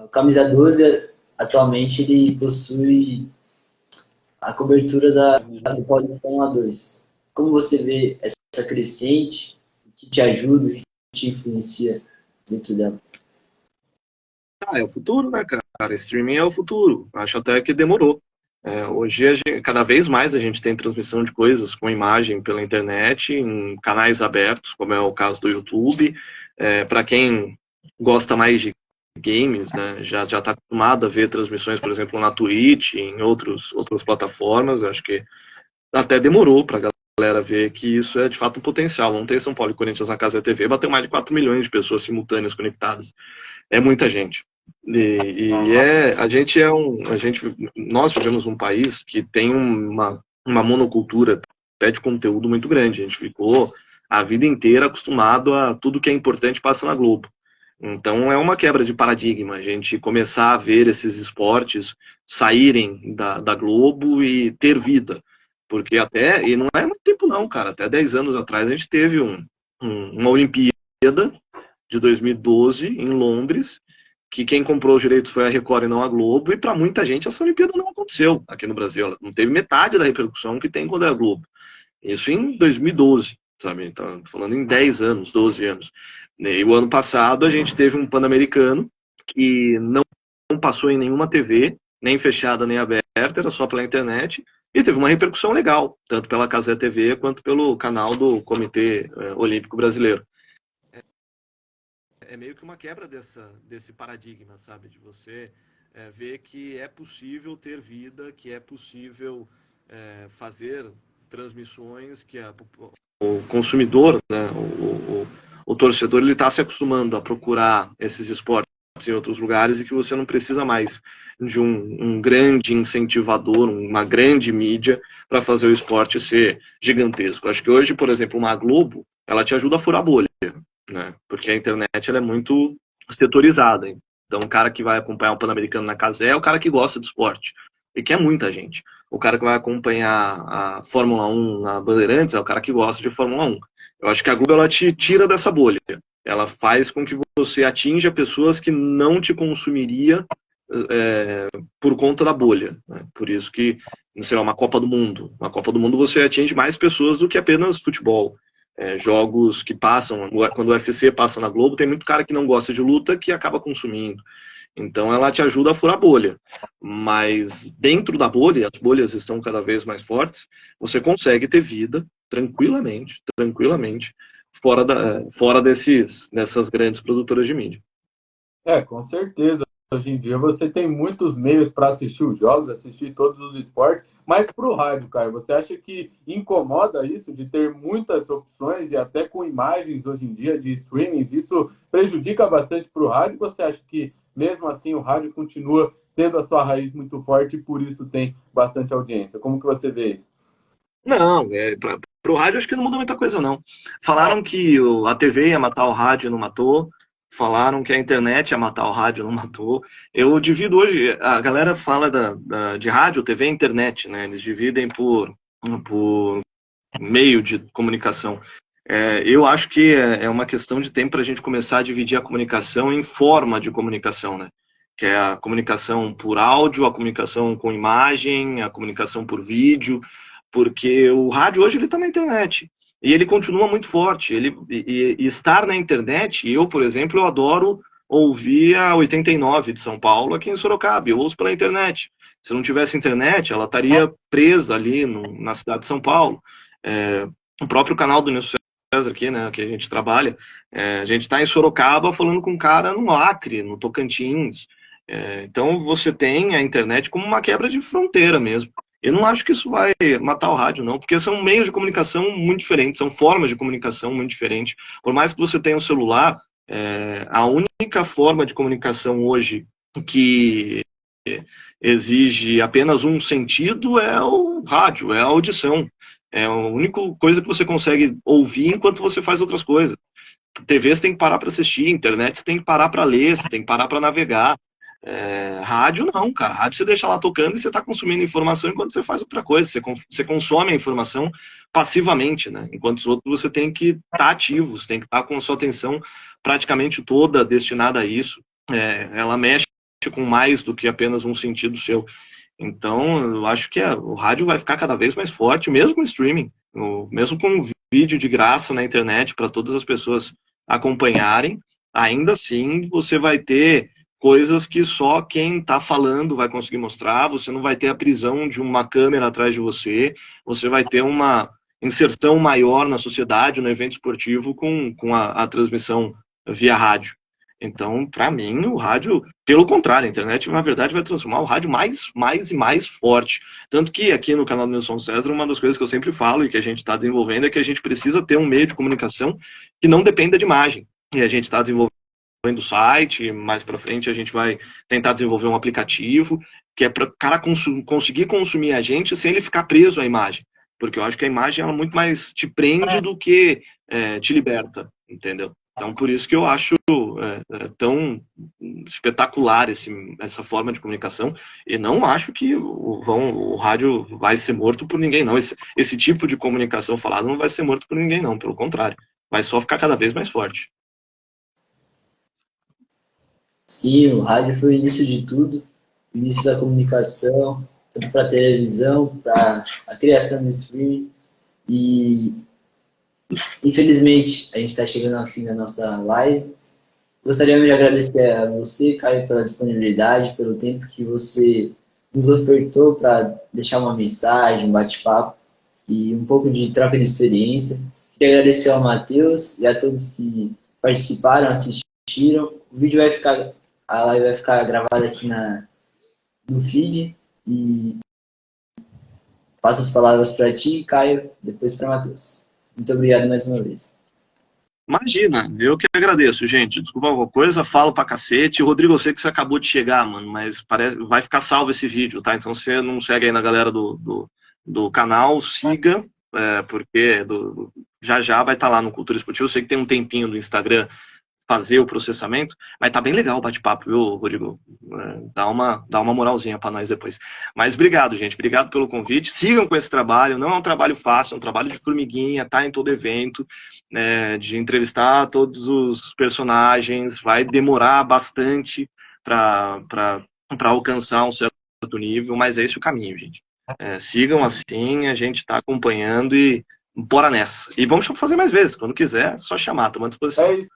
o Camisa 12 atualmente ele possui a cobertura do Paulistão A2. Como você vê essa crescente, o que te ajuda, o que te influencia dentro dela? É o futuro, né, cara? Streaming é o futuro. Acho até que demorou. Hoje, cada vez mais a gente tem transmissão de coisas com imagem pela internet, em canais abertos, como é o caso do YouTube. Para quem gosta mais de games, né, já está acostumado a ver transmissões, por exemplo, na Twitch, em outras plataformas. Acho que até demorou para a galera ver que isso é de fato um potencial. Ontem São Paulo e Corinthians na Casa da TV bateu mais de 4 milhões de pessoas simultâneas conectadas. É muita gente. Nós vivemos um país que tem uma monocultura até de conteúdo muito grande. A gente ficou a vida inteira acostumado a tudo que é importante passa na Globo. Então é uma quebra de paradigma a gente começar a ver esses esportes saírem da Globo e ter vida. Porque e não é muito tempo não, cara, até 10 anos atrás a gente teve uma Olimpíada de 2012 em Londres, que quem comprou os direitos foi a Record e não a Globo, e para muita gente essa Olimpíada não aconteceu aqui no Brasil. Ela não teve metade da repercussão que tem quando é a Globo. Isso em 2012, sabe? Então, falando em 10 anos, 12 anos. E o ano passado a gente teve um Pan-Americano que não passou em nenhuma TV, nem fechada nem aberta, era só pela internet, e teve uma repercussão legal, tanto pela Cazé TV quanto pelo canal do Comitê Olímpico Brasileiro. É meio que uma quebra desse paradigma, sabe? De você ver que é possível ter vida, que é possível fazer transmissões, que o consumidor, né, o torcedor, ele está se acostumando a procurar esses esportes em outros lugares e que você não precisa mais de um grande incentivador, uma grande mídia para fazer o esporte ser gigantesco. Acho que hoje, por exemplo, uma Globo, ela te ajuda a furar a bolha, né? Porque a internet ela é muito setorizada. Então, o cara que vai acompanhar o Pan-Americano na Cazé é o cara que gosta de esporte, e que é muita gente. O cara que vai acompanhar a Fórmula 1 na Bandeirantes é o cara que gosta de Fórmula 1. Eu acho que a Globo ela te tira dessa bolha. Ela faz com que você atinja pessoas que não te consumiria por conta da bolha, né? Por isso que, sei lá, uma Copa do Mundo. Uma Copa do Mundo você atinge mais pessoas do que apenas futebol. Jogos que passam, quando o UFC passa na Globo, tem muito cara que não gosta de luta que acaba consumindo. Então ela te ajuda a furar a bolha. Mas dentro da bolha, as bolhas estão cada vez mais fortes, você consegue ter vida tranquilamente, fora dessas grandes produtoras de mídia. Com certeza. Hoje em dia você tem muitos meios para assistir os jogos, assistir todos os esportes, mas para o rádio, cara, você acha que incomoda isso de ter muitas opções e até com imagens hoje em dia de streamings, isso prejudica bastante para o rádio? Você acha que mesmo assim o rádio continua tendo a sua raiz muito forte e por isso tem bastante audiência? Como que você vê isso? Não, para o rádio acho que não muda muita coisa, não. Falaram que a TV ia matar o rádio, não matou. Falaram que a internet ia matar o rádio, não matou. Eu divido hoje, a galera fala de rádio, TV e internet, né? Eles dividem por meio de comunicação. Eu acho que é uma questão de tempo para a gente começar a dividir a comunicação em forma de comunicação, né? Que é a comunicação por áudio, a comunicação com imagem, a comunicação por vídeo, porque o rádio hoje ele está na internet. E ele continua muito forte. E estar na internet, eu, por exemplo, eu adoro ouvir a 89 de São Paulo aqui em Sorocaba. Eu ouço pela internet. Se não tivesse internet, ela estaria presa ali na cidade de São Paulo. O próprio canal do Nilson César aqui, né, que a gente trabalha, a gente está em Sorocaba falando com um cara no Acre, no Tocantins. Então você tem a internet como uma quebra de fronteira mesmo. Eu não acho que isso vai matar o rádio, não, porque são meios de comunicação muito diferentes, são formas de comunicação muito diferentes. Por mais que você tenha um celular, a única forma de comunicação hoje que exige apenas um sentido é o rádio, é a audição. É a única coisa que você consegue ouvir enquanto você faz outras coisas. TV você tem que parar para assistir, internet você tem que parar para ler, você tem que parar para navegar. Rádio não, cara. Rádio você deixa lá tocando e você está consumindo informação enquanto você faz outra coisa. Você consome a informação passivamente, né? Enquanto os outros você tem que estar ativo, você tem que estar com a sua atenção praticamente toda destinada a isso. Ela mexe com mais do que apenas um sentido seu. Então, eu acho que o rádio vai ficar cada vez mais forte, mesmo com streaming, mesmo com vídeo de graça na internet para todas as pessoas acompanharem. Ainda assim, você vai ter coisas que só quem está falando vai conseguir mostrar, você não vai ter a prisão de uma câmera atrás de você, você vai ter uma inserção maior na sociedade, no evento esportivo, com a transmissão via rádio. Então, para mim, o rádio, pelo contrário, a internet, na verdade, vai transformar o rádio mais e mais forte. Tanto que aqui no canal do Nilson César, uma das coisas que eu sempre falo e que a gente está desenvolvendo é que a gente precisa ter um meio de comunicação que não dependa de imagem. E a gente está desenvolvendo do site, mais para frente a gente vai tentar desenvolver um aplicativo que é para o cara conseguir consumir a gente sem ele ficar preso à imagem. Porque eu acho que a imagem ela muito mais te prende do que te liberta, entendeu? Então, por isso que eu acho tão espetacular essa forma de comunicação, e não acho que o rádio vai ser morto por ninguém, não. Esse tipo de comunicação falada não vai ser morto por ninguém, não. Pelo contrário, vai só ficar cada vez mais forte. Sim, o rádio foi o início de tudo, o início da comunicação, tanto para a televisão, para a criação do streaming. E, infelizmente, a gente está chegando ao fim da nossa live. Gostaria de agradecer a você, Caio, pela disponibilidade, pelo tempo que você nos ofertou para deixar uma mensagem, um bate-papo e um pouco de troca de experiência. Queria agradecer ao Matheus e a todos que participaram, assistiram. O vídeo vai ficar, a live vai ficar gravada aqui no feed e passo as palavras para ti, Caio, depois para Matheus. Muito obrigado mais uma vez. Imagina, eu que agradeço, gente. Desculpa alguma coisa, falo pra cacete. Rodrigo, eu sei que você acabou de chegar, mano, mas vai ficar salvo esse vídeo, tá? Então, se você não segue aí na galera do canal, siga, porque já vai estar lá no Cultura Esportiva. Eu sei que tem um tempinho do Instagram fazer o processamento, mas tá bem legal o bate-papo, viu, Rodrigo? Dá uma moralzinha para nós depois. Mas obrigado, gente. Obrigado pelo convite. Sigam com esse trabalho. Não é um trabalho fácil, é um trabalho de formiguinha, tá em todo evento, de entrevistar todos os personagens. Vai demorar bastante para alcançar um certo nível, mas é esse o caminho, gente. Sigam assim, a gente tá acompanhando e bora nessa. E vamos fazer mais vezes. Quando quiser, é só chamar, estamos à disposição. É isso.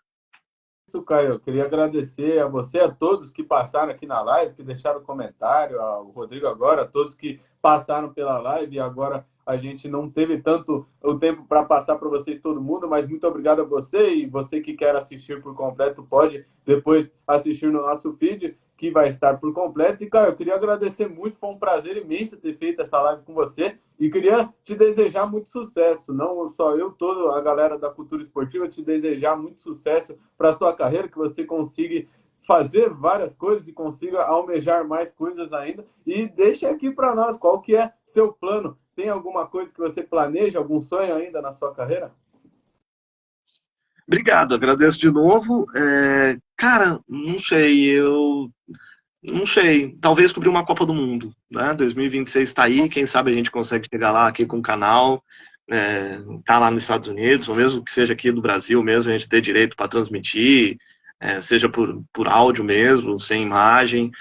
Caio, eu queria agradecer a você, a todos que passaram aqui na live, que deixaram comentário, ao Rodrigo agora, a todos que passaram pela live, e agora a gente não teve tanto o tempo para passar para vocês todo mundo, mas muito obrigado a você, e você que quer assistir por completo pode depois assistir no nosso feed, que vai estar por completo. E, cara, eu queria agradecer muito, foi um prazer imenso ter feito essa live com você, e queria te desejar muito sucesso, não só eu, toda a galera da Cultura Esportiva, te desejar muito sucesso para a sua carreira, que você consiga fazer várias coisas e consiga almejar mais coisas ainda. E deixe aqui para nós qual que é seu plano. Tem alguma coisa que você planeja, algum sonho ainda na sua carreira? Obrigado, agradeço de novo. Cara, não sei, não sei, talvez cobrir uma Copa do Mundo, né? 2026 está aí, quem sabe a gente consegue chegar lá aqui com o canal, tá lá nos Estados Unidos, ou mesmo que seja aqui do Brasil mesmo, a gente ter direito para transmitir, seja por áudio mesmo, sem imagem.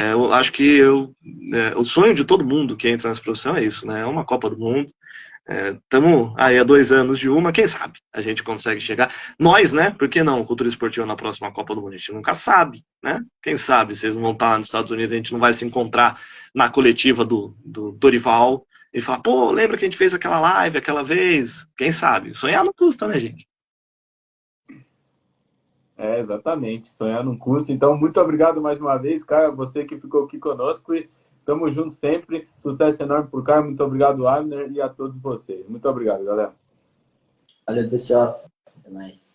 Eu acho que o sonho de todo mundo que entra nessa profissão é isso, né? É uma Copa do Mundo. Estamos aí há 2 anos de uma, quem sabe a gente consegue chegar. Nós, né? Por que não Cultura Esportiva na próxima Copa do Mundo? A gente nunca sabe, né? Quem sabe vocês vão estar nos Estados Unidos, a gente não vai se encontrar na coletiva do Dorival e falar, pô, lembra que a gente fez aquela live aquela vez? Quem sabe? Sonhar não custa, né, gente? Exatamente, sonhar não custa. Então, muito obrigado mais uma vez, Caio, você que ficou aqui conosco, e tamo junto sempre. Sucesso enorme por Caio. Muito obrigado, Abner, e a todos vocês. Muito obrigado, galera. Valeu, pessoal. Até mais.